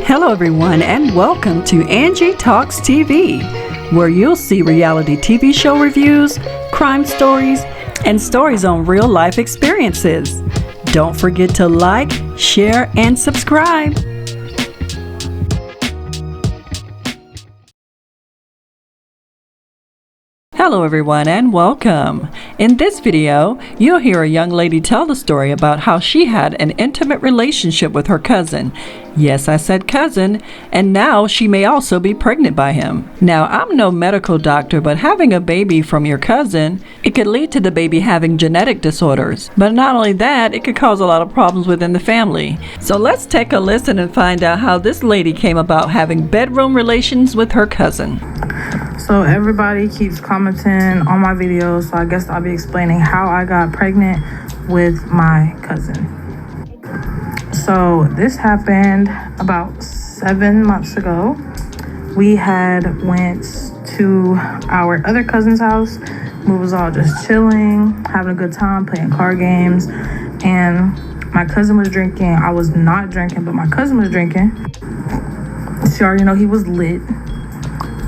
Hello everyone and welcome to Angie Talks TV, where you'll see reality TV show reviews, crime stories, and stories on real life experiences. Don't forget to like, share, and subscribe. Hello everyone and welcome. In this video, you'll hear a young lady tell the story about how she had an intimate relationship with her cousin. Yes, I said cousin, and now she may also be pregnant by him. Now, I'm no medical doctor, but having a baby from your cousin, it could lead to the baby having genetic disorders. But not only that, it could cause a lot of problems within the family. So let's take a listen and find out how this lady came about having bedroom relations with her cousin. So everybody keeps commenting on my videos, so I guess I'll be explaining how I got pregnant with my cousin. So this happened about 7 months ago. We had went to our other cousin's house. We was all just chilling, having a good time, playing card games, and my cousin was drinking. I was not drinking, but my cousin was drinking. So you already know he was lit.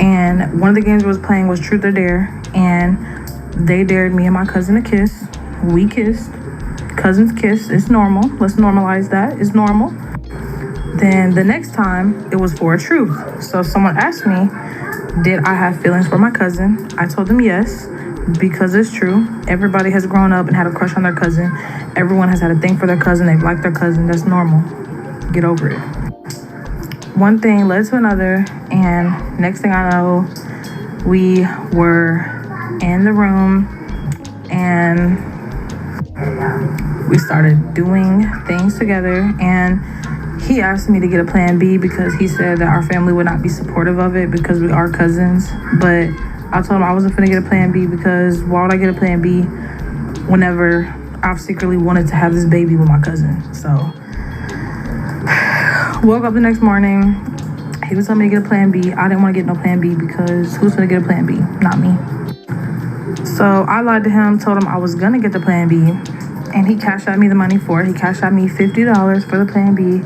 And one of the games we was playing was Truth or Dare, and they dared me and my cousin to kiss. We kissed. Cousins kiss. It's normal. Let's normalize that. It's normal. Then the next time, it was for a truth. So someone asked me, did I have feelings for my cousin? I told them yes, because it's true. Everybody has grown up and had a crush on their cousin. Everyone has had a thing for their cousin. They've liked their cousin. That's normal. Get over it. One thing led to another, and next thing I know, we were in the room and we started doing things together, and he asked me to get a plan B because he said that our family would not be supportive of it because we are cousins. But I told him I wasn't finna get a plan B because why would I get a plan B whenever I've secretly wanted to have this baby with my cousin? So woke up the next morning, he was telling me to get a plan B. I didn't want to get no plan B because who's going to get a plan B? Not me. So I lied to him, told him I was going to get the plan B, and he cashed out me the money for it. He cashed out me $50 for the plan B,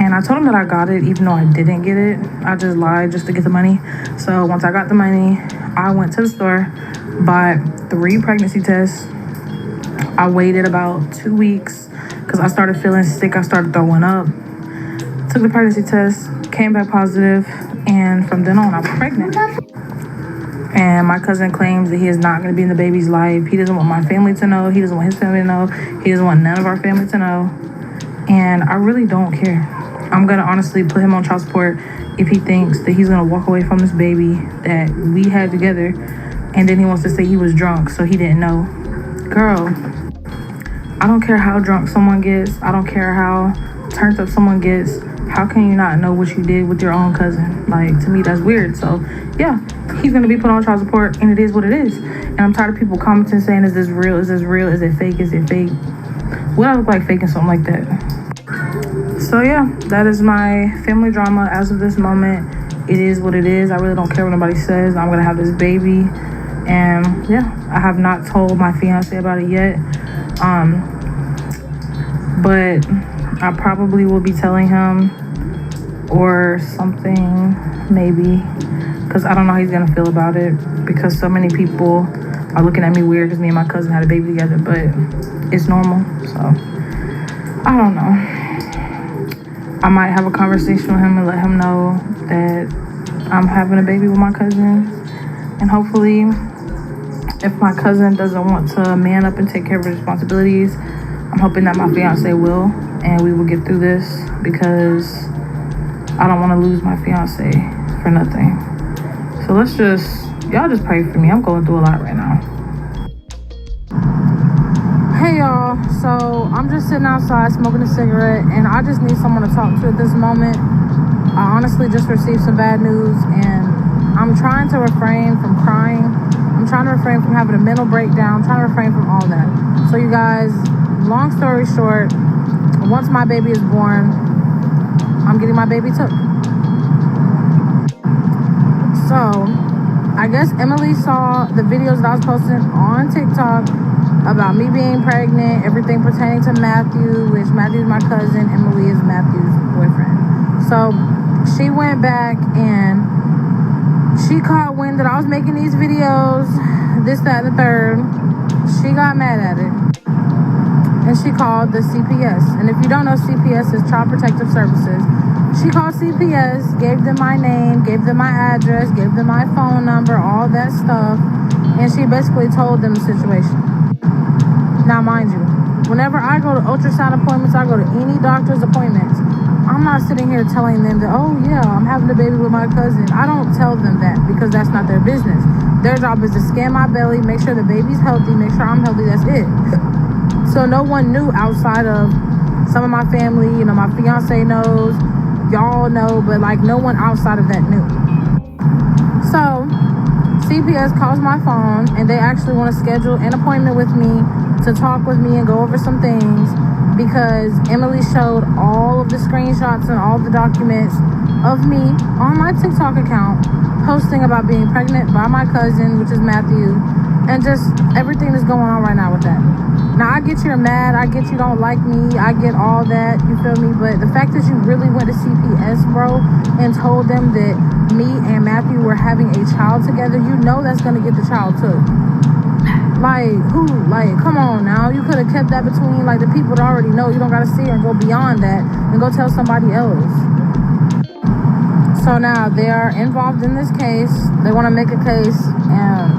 and I told him that I got it even though I didn't get it. I just lied just to get the money. So once I got the money, I went to the store, bought 3 pregnancy tests. I waited about 2 weeks because I started feeling sick. I started throwing up. Took the pregnancy test, came back positive, and from then on, I was pregnant. And my cousin claims that he is not going to be in the baby's life. He doesn't want my family to know. He doesn't want his family to know. He doesn't want none of our family to know. And I really don't care. I'm going to honestly put him on child support if he thinks that he's going to walk away from this baby that we had together, and then he wants to say he was drunk, so he didn't know. Girl, I don't care how drunk someone gets. I don't care how turned up someone gets. How can you not know what you did with your own cousin? Like, to me, that's weird. So, yeah, he's going to be put on child support, and it is what it is. And I'm tired of people commenting saying, is this real? Is this real? Is it fake? Is it fake? What I look like faking something like that? So, yeah, that is my family drama as of this moment. It is what it is. I really don't care what nobody says. I'm going to have this baby. And, yeah, I have not told my fiance about it yet. But I probably will be telling him or something, maybe, because I don't know how he's gonna feel about it, because so many people are looking at me weird because me and my cousin had a baby together, but it's normal. So I don't know. I might have a conversation with him and let him know that I'm having a baby with my cousin, and hopefully if my cousin doesn't want to man up and take care of his responsibilities, I'm hoping that my fiance will, and we will get through this, because I don't want to lose my fiance for nothing. So y'all just pray for me. I'm going through a lot right now. Hey y'all, so I'm just sitting outside smoking a cigarette, and I just need someone to talk to at this moment. I honestly just received some bad news, and I'm trying to refrain from crying. I'm trying to refrain from having a mental breakdown. I'm trying to refrain from all that. So you guys, long story short, once my baby is born, I'm getting my baby took. So, I guess Emily saw the videos that I was posting on TikTok about me being pregnant, everything pertaining to Matthew, which Matthew is my cousin, Emily is Matthew's boyfriend. So she went back and she caught wind that I was making these videos, this, that, and the third. She got mad at it. And she called the CPS. And if you don't know, CPS is Child Protective Services. She called CPS, gave them my name, gave them my address, gave them my phone number, all that stuff. And she basically told them the situation. Now, mind you, whenever I go to ultrasound appointments, I go to any doctor's appointments, I'm not sitting here telling them that, oh yeah, I'm having a baby with my cousin. I don't tell them that because that's not their business. Their job is to scan my belly, make sure the baby's healthy, make sure I'm healthy, that's it. So no one knew outside of some of my family, you know, my fiance knows, y'all know, but like no one outside of that knew. So CPS calls my phone and they actually want to schedule an appointment with me to talk with me and go over some things because Emily showed all of the screenshots and all the documents of me on my TikTok account posting about being pregnant by my cousin, which is Matthew, and just everything that's going on right now with that. Now, I get you're mad, I get you don't like me, I get all that, you feel me? But the fact that you really went to CPS, bro, and told them that me and Matthew were having a child together, you know that's gonna get the child took. Like, who? Like, come on now. You could have kept that between, like, the people that already know. You don't gotta sit here and go beyond that and go tell somebody else. So now they are involved in this case. They want to make a case, and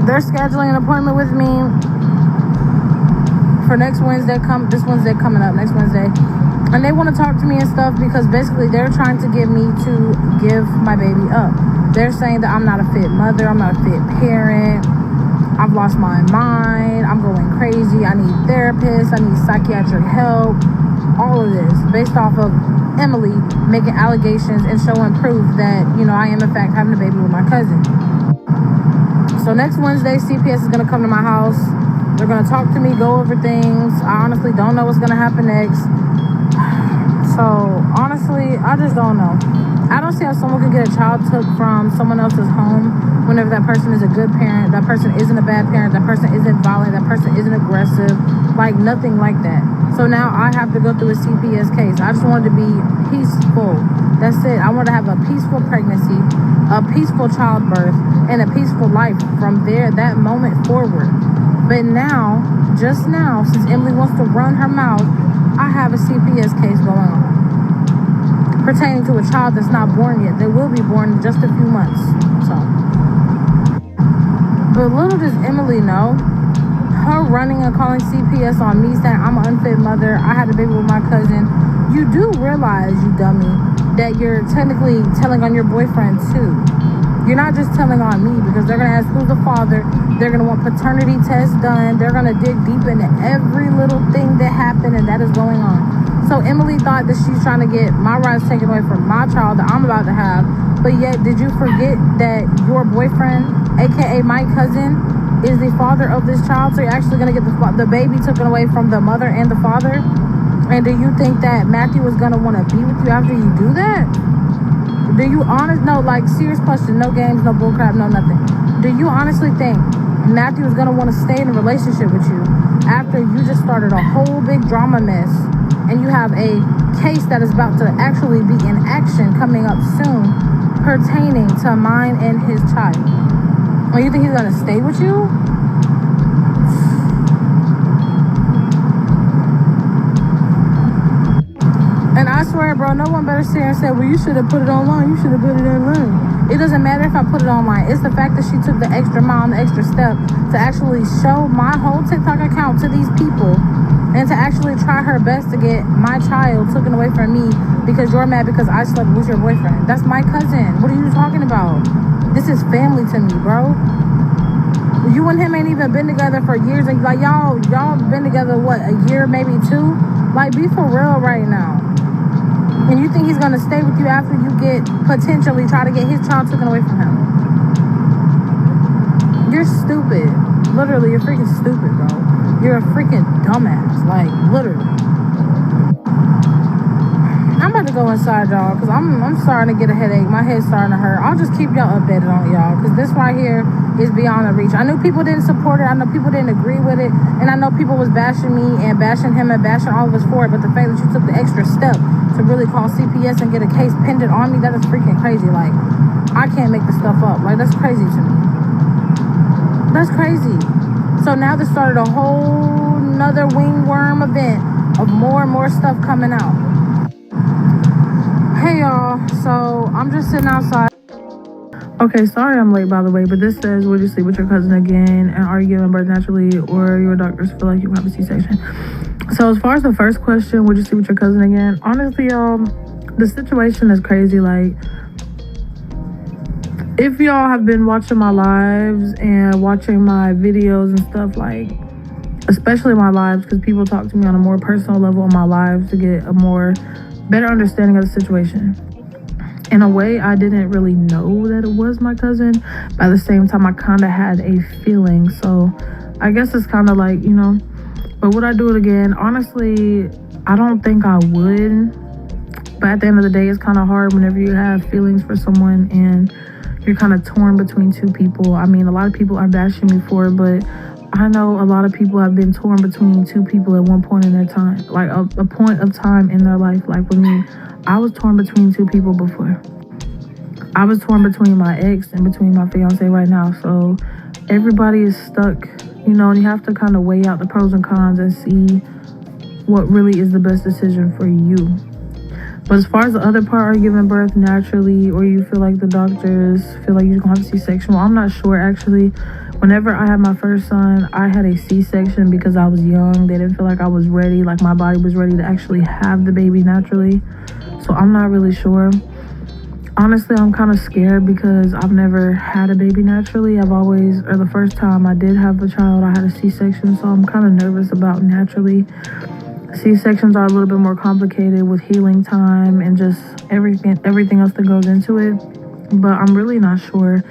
they're scheduling an appointment with me for next Wednesday. This Wednesday coming up, next Wednesday. And they want to talk to me and stuff because basically they're trying to get me to give my baby up. They're saying that I'm not a fit mother, I'm not a fit parent, I've lost my mind, I'm going crazy, I need therapists, I need psychiatric help, all of this based off of Emily making allegations and showing proof that, you know, I am in fact having a baby with my cousin. So next Wednesday, CPS is going to come to my house. They're going to talk to me, go over things. I honestly don't know what's going to happen next. So honestly, I just don't know. I don't see how someone could get a child took from someone else's home whenever that person is a good parent, that person isn't a bad parent, that person isn't violent, that person isn't aggressive, like nothing like that. So now I have to go through a CPS case. I just wanted to be peaceful. That's it. I wanted to have a peaceful pregnancy, a peaceful childbirth, and a peaceful life from there, that moment forward. But now, just now, since Emily wants to run her mouth, I have a CPS case going on pertaining to a child that's not born yet. They will be born in just a few months. So, but little does Emily know, her running and calling CPS on me saying I'm an unfit mother, I had a baby with my cousin. You do realize, you dummy, that you're technically telling on your boyfriend too. You're not just telling on me because they're going to ask who's the father. They're going to want paternity tests done. They're going to dig deep into every little thing that happened and that is going on. So Emily thought that she's trying to get my rights taken away from my child that I'm about to have. But yet, did you forget that your boyfriend, aka my cousin, is the father of this child? So you're actually going to get the baby taken away from the mother and the father? And do you think that Matthew is going to want to be with you after you do that? Do you no, like, serious question, no games, no bullcrap, no nothing. Do you honestly think Matthew is going to want to stay in a relationship with you after you just started a whole big drama mess and you have a case that is about to actually be in action coming up soon pertaining to mine and his child? Or you think he's going to stay with you? And I swear, bro, no one better sit here and say, well, you should have put it online. You should have put it online. It doesn't matter if I put it online. It's the fact that she took the extra mile and the extra step to actually show my whole TikTok account to these people and to actually try her best to get my child taken away from me because you're mad because I slept with your boyfriend. That's my cousin. What are you talking about? This is family to me, bro. You and him ain't even been together for years. And like, y'all been together, what, a year, maybe two? Like, be for real right now. And you think he's going to stay with you after you potentially try to get his child taken away from him? You're stupid. Literally, you're freaking stupid, bro. You're a freaking dumbass. Like, literally. I'm about to go inside, y'all, because I'm starting to get a headache. My head's starting to hurt. I'll just keep y'all updated on it, y'all, because this right here is beyond the reach. I knew people didn't support it. I know people didn't agree with it. And I know people was bashing me and bashing him and bashing all of us for it. But the fact that you took the extra step to to really call CPS and get a case pinned on me, that is freaking crazy. Like, I can't make this stuff up. Like, that's crazy to me. That's crazy. So now this started a whole nother wingworm event of more and more stuff coming out. Hey y'all, so I'm just sitting outside. Okay, sorry I'm late by the way, but this says, would you sleep with your cousin again, and are you giving birth naturally, or your doctors feel like you have a C-section? So as far as the first question, would you sleep with your cousin again? Honestly, y'all, the situation is crazy. Like, if y'all have been watching my lives and watching my videos and stuff, like, especially my lives, because people talk to me on a more personal level on my lives to get a more better understanding of the situation. In a way, I didn't really know that it was my cousin, but at the same time, I kind of had a feeling. So I guess it's kind of like, you know, but would I do it again? Honestly, I don't think I would. But at the end of the day, it's kind of hard whenever you have feelings for someone and you're kind of torn between two people. I mean, a lot of people are bashing me for it, but I know a lot of people have been torn between two people at one point in their time, like a point of time in their life. Like with me, I was torn between two people before. I was torn between my ex and between my fiance right now. So everybody is stuck, you know, and you have to kind of weigh out the pros and cons and see what really is the best decision for you. But as far as the other part, are you giving birth naturally, or you feel like the doctors feel like you're gonna have a C-section? Well, I'm not sure actually. Whenever I had my first son, I had a C-section because I was young. They didn't feel like I was ready, like my body was ready to actually have the baby naturally. So I'm not really sure. Honestly, I'm kind of scared because I've never had a baby naturally. I've always, or the first time I did have a child, I had a C-section. So I'm kind of nervous about naturally. C-sections are a little bit more complicated with healing time and just everything else that goes into it. But I'm really not sure.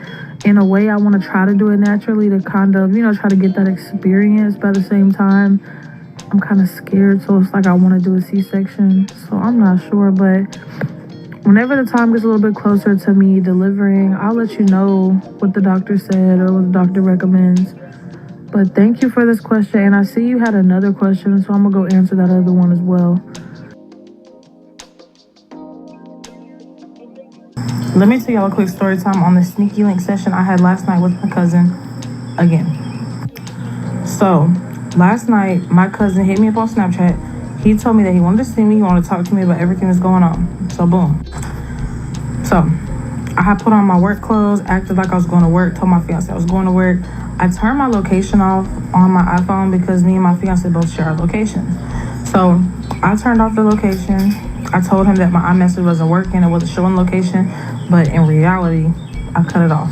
In a way, I want to try to do it naturally to kind of, you know, try to get that experience. But at the same time, I'm kind of scared. So it's like I want to do a C-section. So I'm not sure. But whenever the time gets a little bit closer to me delivering, I'll let you know what the doctor said or what the doctor recommends. But thank you for this question. And I see you had another question, so I'm going to go answer that other one as well. Let me tell y'all a quick story time on the sneaky link session I had last night with my cousin again. So last night, my cousin hit me up on Snapchat. He told me that he wanted to see me. He wanted to talk to me about everything that's going on. So boom. So I had put on my work clothes, acted like I was going to work, told my fiance I was going to work. I turned my location off on my iPhone because me and my fiance both share our location. So I turned off the location. I told him that my iMessage wasn't working. It wasn't showing location. But in reality, I cut it off.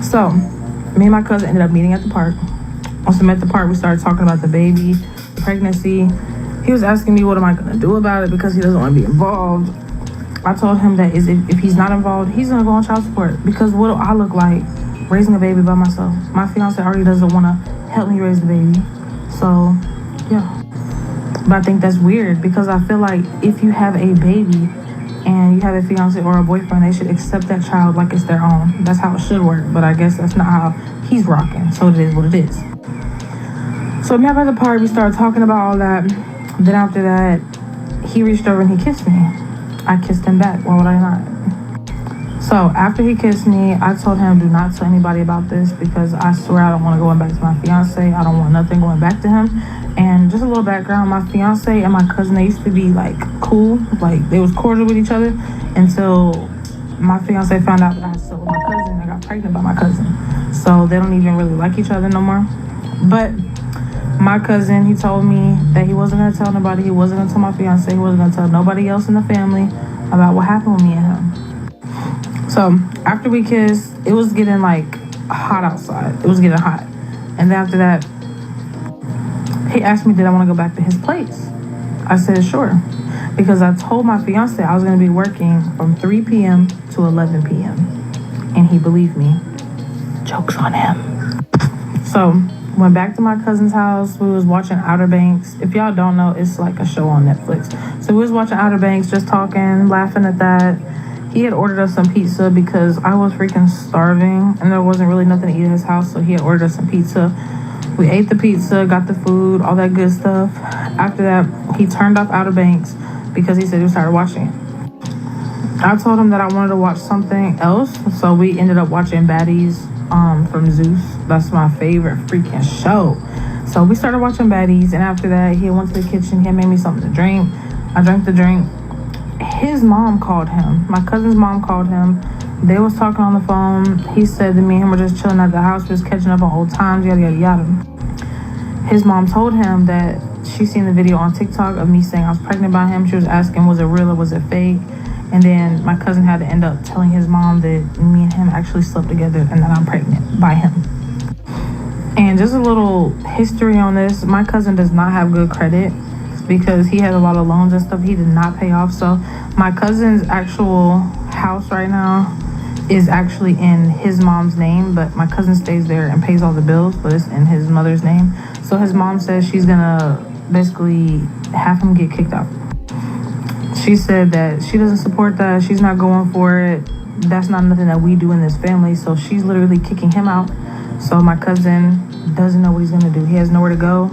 So me and my cousin ended up meeting at the park. Once we met at the park, we started talking about the baby, pregnancy. He was asking me what am I going to do about it because he doesn't want to be involved. I told him that if he's not involved, he's going to go on child support. Because what do I look like raising a baby by myself? My fiance already doesn't want to help me raise the baby. So, yeah. But I think that's weird because I feel like if you have a baby and you have a fiance or a boyfriend, they should accept that child like it's their own. That's how it should work. But I guess that's not how he's rocking. So it is what it is. So me at the party, we started talking about all that. Then after that, he reached over and he kissed me. I kissed him back. Why would I not? So after he kissed me, I told him do not tell anybody about this because I swear I don't want to go back to my fiance. I don't want nothing going back to him. And just a little background, my fiance and my cousin, they used to be like cool. Like they was cordial with each other until my fiance found out that I slept with my cousin. I got pregnant by my cousin. So they don't even really like each other no more. But my cousin, he told me that he wasn't going to tell nobody. He wasn't going to tell my fiance. He wasn't going to tell nobody else in the family about what happened with me and him. So after we kissed, it was getting like hot outside. It was getting hot. And then after that, he asked me, did I want to go back to his place? I said, sure. Because I told my fiance I was going to be working from 3 p.m. to 11 p.m. And he believed me. Joke's on him. So went back to my cousin's house. We was watching Outer Banks. If y'all don't know, it's like a show on Netflix. So we was watching Outer Banks, just talking, laughing at that. He had ordered us some pizza because I was freaking starving and there wasn't really nothing to eat in his house. So he had ordered us some pizza. We ate the pizza, got the food, all that good stuff. After that, He turned off Outer Banks because he said he was tired of watching it. I told him that I wanted to watch something else, so we ended up watching Baddies from Zeus. That's my favorite freaking show. So we started watching Baddies, and after that, he went to the kitchen. He made me something to drink. I drank the drink. His mom called him. My cousin's mom called him. They was talking on the phone. He said that me and him were just chilling at the house, just catching up on old times, yada, yada, yada. His mom told him that she seen the video on TikTok of me saying I was pregnant by him. She was asking, was it real or was it fake? And then my cousin had to end up telling his mom that me and him actually slept together and that I'm pregnant by him. And just a little history on this, my cousin does not have good credit because he had a lot of loans and stuff he did not pay off. So my cousin's actual house right now is actually in his mom's name, but my cousin stays there and pays all the bills, but it's in his mother's name. So his mom says she's gonna basically have him get kicked out. She said that she doesn't support that. She's not going for it. That's not nothing that we do in this family. So she's literally kicking him out. So my cousin doesn't know what he's gonna do. He has nowhere to go.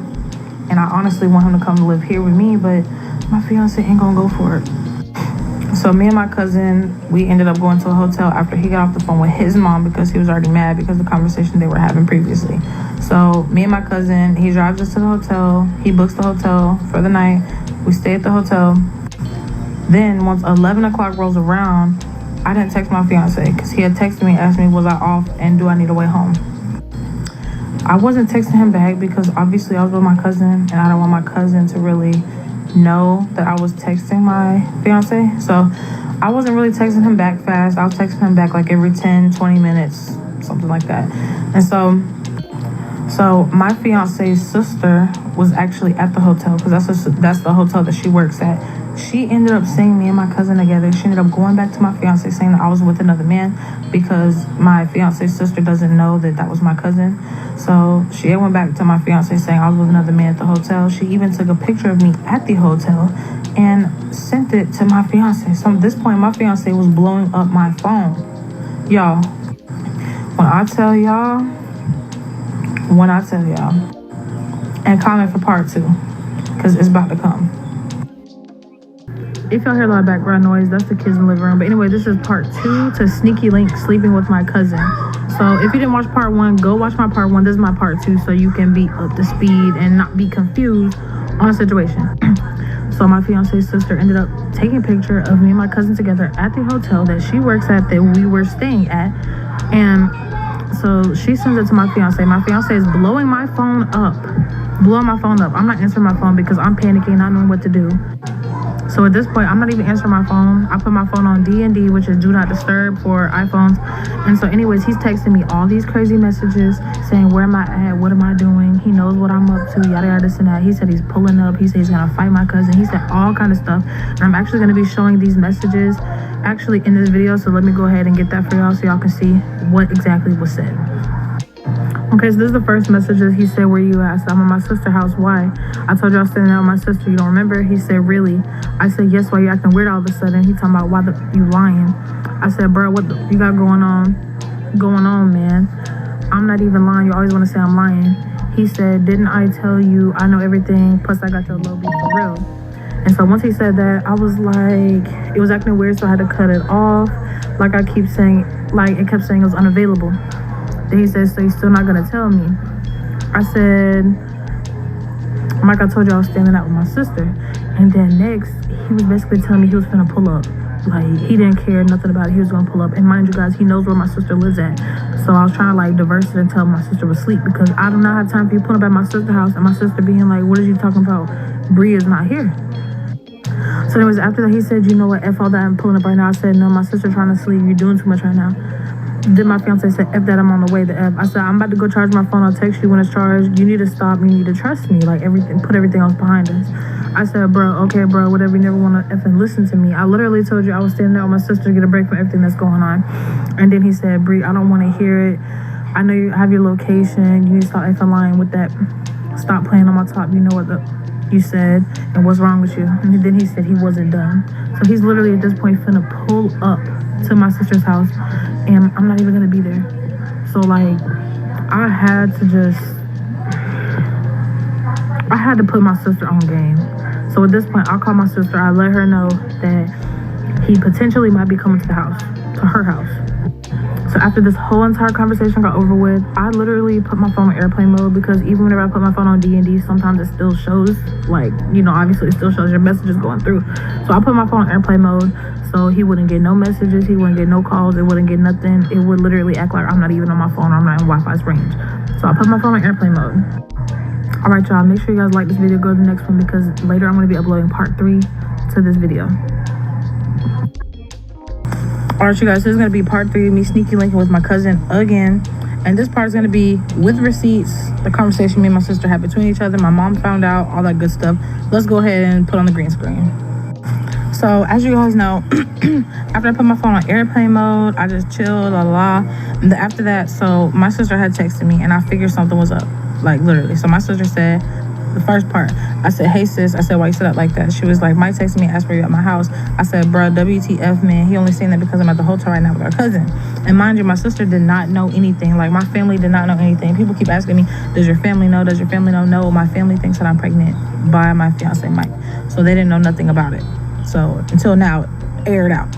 And I honestly want him to come live here with me, but my fiance ain't gonna go for it. So me and my cousin, we ended up going to a hotel after he got off the phone with his mom because he was already mad because of the conversation they were having previously. So me and my cousin, he drives us to the hotel. He books the hotel for the night. We stay at the hotel. Then once 11 o'clock rolls around, I didn't text my fiance because he had texted me, asked me, was I off and do I need a way home? I wasn't texting him back because obviously I was with my cousin and I don't want my cousin to really know that I was texting my fiance. So I wasn't really texting him back fast. I was texting him back like every 10, 20 minutes, something like that. And so my fiance's sister was actually at the hotel because that's the hotel that she works at. She ended up seeing me and my cousin together. She ended up going back to my fiance saying that I was with another man because my fiance's sister doesn't know that was my cousin. So she went back to my fiance saying I was with another man at the hotel. She even took a picture of me at the hotel and sent it to my fiance. So at this point, my fiance was blowing up my phone. Y'all, when I tell y'all, and comment for part 2 because it's about to come. If y'all hear a lot of background noise, that's the kids in the living room. But anyway, this is part 2 to Sneaky Link sleeping with my cousin. So if you didn't watch part 1, go watch my part 1. This is my part 2 so you can be up to speed and not be confused on a situation. So my fiance's sister ended up taking a picture of me and my cousin together at the hotel that she works at that we were staying at. And so she sends it to my fiance. My fiance is blowing my phone up. I'm not answering my phone because I'm panicking, not knowing what to do. So at this point, I'm not even answering my phone. I put my phone on D&D, which is do not disturb for iPhones. And so anyways, he's texting me all these crazy messages saying, where am I at? What am I doing? He knows what I'm up to, yada, yada, this and that. He said he's pulling up. He said he's going to fight my cousin. He said all kind of stuff. And I'm actually going to be showing these messages actually in this video. So let me go ahead and get that for y'all so y'all can see what exactly was said. Okay, so this is the first message that he said, where you at? I said, I'm at my sister's house. Why? I told you I was staying out with my sister. You don't remember? He said, really? I said, yes, why you acting weird all of a sudden? He talking about, why you lying? I said, bro, what you got going on, man? I'm not even lying. You always want to say I'm lying. He said, didn't I tell you I know everything? Plus, I got your low beat for real. And so once he said that, I was like, it was acting weird, so I had to cut it off. Like I keep saying, like it kept saying it was unavailable. Then he said, so you're still not going to tell me? I said, like I told you, I was standing out with my sister. And then next, he was basically telling me he was going to pull up. Like, he didn't care nothing about it. He was going to pull up. And mind you guys, he knows where my sister lives at. So I was trying to, like, diverse it and tell my sister was asleep because I do not have time for you pulling up at my sister's house and my sister being like, what are you talking about? Bree is not here. So anyways, after that, he said, you know what, F all that, I'm pulling up right now. I said, no, my sister trying to sleep. You're doing too much right now. Then my fiance said, F that, I'm on the way to F. I said, I'm about to go charge my phone. I'll text you when it's charged. You need to stop. You need to trust me. Like, everything, put everything else behind us. I said, bro, okay, bro, whatever. You never want to effing listen to me. I literally told you I was standing there with my sister to get a break from everything that's going on. And then he said, Bree, I don't want to hear it. I know you have your location. You need to stop effing lying with that. Stop playing on my top. You know what you said and what's wrong with you. And then he said he wasn't done. So he's literally at this point finna pull up to my sister's house and I'm not even gonna be there. So like I had to put my sister on game. So at this point, I called my sister. I let her know that he potentially might be coming to the house, to her house. So after this whole entire conversation got over with, I literally put my phone on airplane mode, because even whenever I put my phone on D&D, sometimes it still shows, like, you know, obviously it still shows your messages going through. So I put my phone on airplane mode so he wouldn't get no messages, he wouldn't get no calls, it wouldn't get nothing. It would literally act like I'm not even on my phone, or I'm not in Wi-Fi's range. So I put my phone on airplane mode. All right, y'all, make sure you guys like this video, go to the next one, because later I'm going to be uploading part 3 to this video. Alright, you guys, this is going to be part 3 of me sneaky linking with my cousin again. And this part is going to be with receipts, the conversation me and my sister had between each other. My mom found out, all that good stuff. Let's go ahead and put on the green screen. So, as you guys know, after I put my phone on airplane mode, I just chilled, And after that, so my sister had texted me, and I figured something was up. Like, literally. So my sister said, the first part, I said, hey sis, I said, why you set up like that? She was like, Mike texted me, asked for you at my house. I said, bruh, WTF, man, he only saying that because I'm at the hotel right now with our cousin. And mind you, my sister did not know anything. Like, my family did not know anything. People keep asking me, does your family know? Does your family know? No, my family thinks that I'm pregnant by my fiance, Mike. So they didn't know nothing about it. So until now, aired out.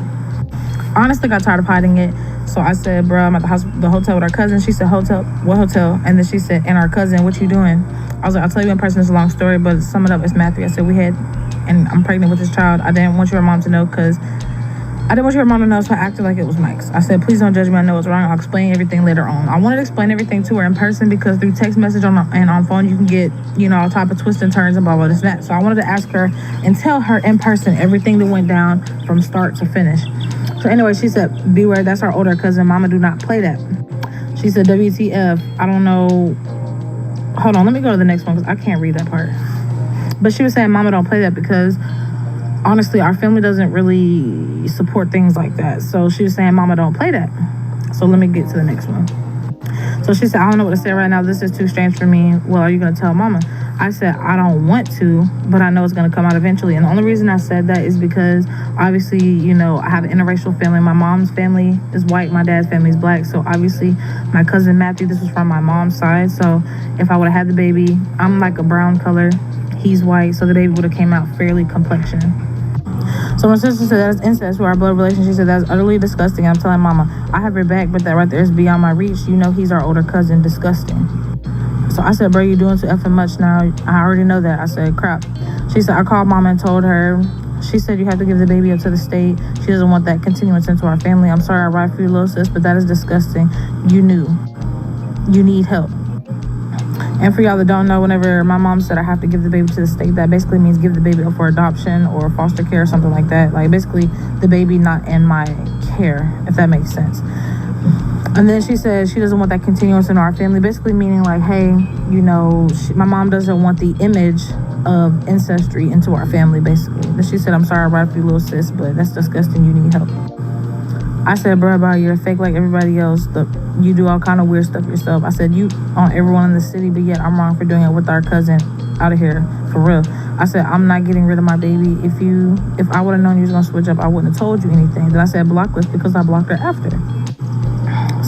Honestly, got tired of hiding it. So I said, bro, I'm at the hotel with our cousin. She said, hotel? What hotel? And then she said, and our cousin, what you doing? I was like, I'll tell you in person, it's a long story, but to sum it up, it's Matthew. I said, and I'm pregnant with this child. I didn't want your mom to know, because I didn't want your mom to know, so I acted like it was Mike's. I said, please don't judge me. I know it's wrong. I'll explain everything later on. I wanted to explain everything to her in person, because through text message and on phone, you can get, you know, all type of twists and turns and blah, blah, this and that. So I wanted to ask her and tell her in person everything that went down from start to finish. So anyway, she said, beware, that's our older cousin. Mama, do not play that. She said, WTF, I don't know. Hold on, let me go to the next one, because I can't read that part. But she was saying, Mama, don't play that, because honestly, our family doesn't really support things like that. So she was saying, Mama, don't play that. So let me get to the next one. So she said, I don't know what to say right now. This is too strange for me. Well, are you going to tell Mama? I said, I don't want to, but I know it's going to come out eventually. And the only reason I said that is because obviously, you know, I have an interracial family. My mom's family is white. My dad's family is black. So obviously my cousin Matthew, this was from my mom's side. So if I would have had the baby, I'm like a brown color. He's white. So the baby would have came out fairly complexion. So my sister said, that's incest to our blood relation. She said, that's utterly disgusting. I'm telling Mama, I have her back, but that right there is beyond my reach. You know, he's our older cousin. Disgusting. So I said, bro, you doing too effing much now. I already know that. I said, crap. She said, I called Mama and told her. She said, you have to give the baby up to the state. She doesn't want that continuance into our family. I'm sorry I write for you, little sis, but that is disgusting. You knew. You need help. And for y'all that don't know, whenever my mom said I have to give the baby to the state, that basically means give the baby up for adoption or foster care or something like that. Like, basically, the baby not in my care, if that makes sense. And then she said she doesn't want that continuance in our family, basically meaning like, hey, you know, my mom doesn't want the image of ancestry into our family, basically. Then she said, I'm sorry I write for you, little sis, but that's disgusting. You need help. I said, bro, you're fake like everybody else. You do all kind of weird stuff yourself. I said, you on everyone in the city, but yet I'm wrong for doing it with our cousin out of here, for real. I said, I'm not getting rid of my baby. If I would have known you was going to switch up, I wouldn't have told you anything. Then I said block list, because I blocked her after.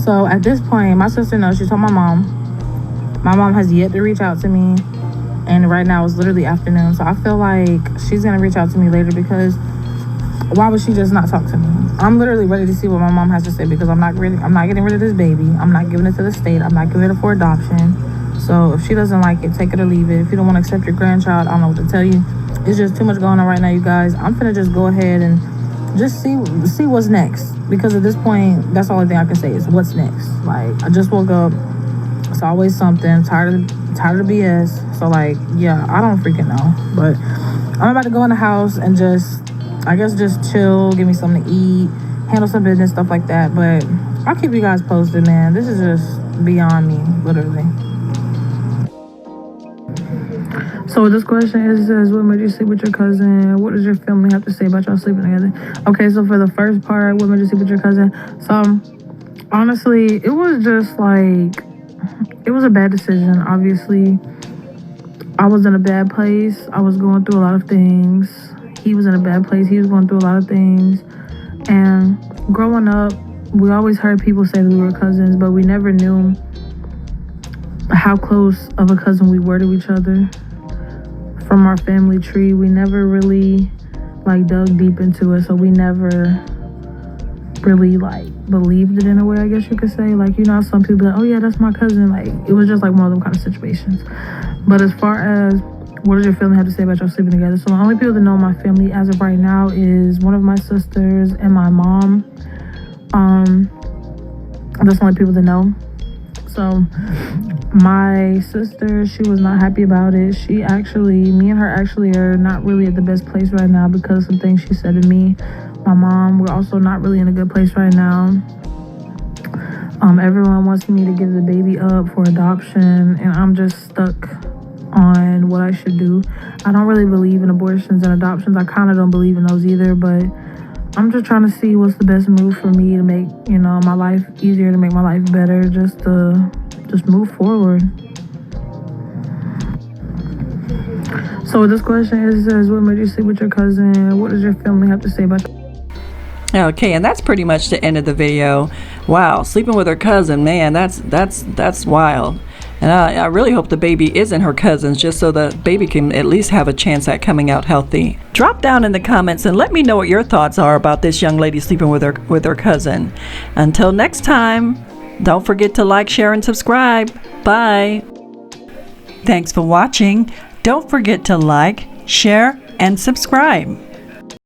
So at this point, my sister knows. She told my mom. My mom has yet to reach out to me. And right now it's literally afternoon. So I feel like she's going to reach out to me later, because why would she just not talk to me? I'm literally ready to see what my mom has to say, because I'm not getting rid of this baby. I'm not giving it to the state. I'm not giving it for adoption. So if she doesn't like it, take it or leave it. If you don't want to accept your grandchild, I don't know what to tell you. It's just too much going on right now, you guys. I'm finna just go ahead and just see what's next. Because at this point, that's the only thing I can say is what's next. Like, I just woke up. It's always something. Tired of the BS. So like, yeah, I don't freaking know. But I'm about to go in the house and just chill, give me something to eat, handle some business, stuff like that. But I'll keep you guys posted, man. This is just beyond me, literally. So this question is, says, what made you sleep with your cousin? What does your family have to say about y'all sleeping together? Okay, so for the first part, what made you sleep with your cousin? So honestly, it was just like, it was a bad decision. Obviously, I was in a bad place. I was going through a lot of things. He was in a bad place. He was going through a lot of things. And growing up, we always heard people say that we were cousins, but we never knew how close of a cousin we were to each other. from our family tree. We never really like dug deep into it, so we never really like believed it in a way, I guess you could say. Like, you know, some people like, oh yeah, that's my cousin. Like, it was just like one of them kind of situations. But as far as what does your family have to say about y'all sleeping together? So the only people that know my family as of right now is one of my sisters and my mom. That's the only people that know. So my sister, she was not happy about it. Me and her actually are not really at the best place right now because of some things she said to me. My mom, we're also not really in a good place right now. Everyone wants me to give the baby up for adoption, and I'm just stuck on what I should do. I don't really believe in abortions and adoptions. I kind of don't believe in those either, but I'm just trying to see what's the best move for me to make, you know, my life easier, to make my life better, just to move forward. So this question says, what made you sleep with your cousin? What does your family have to say about that? Okay, and that's pretty much the end of the video. Wow, sleeping with her cousin, man, that's wild. And I really hope the baby isn't her cousin's, just so the baby can at least have a chance at coming out healthy. Drop down in the comments and let me know what your thoughts are about this young lady sleeping with her cousin. Until next time, don't forget to like, share, and subscribe. Bye. Thanks for watching. Don't forget to like, share, and subscribe.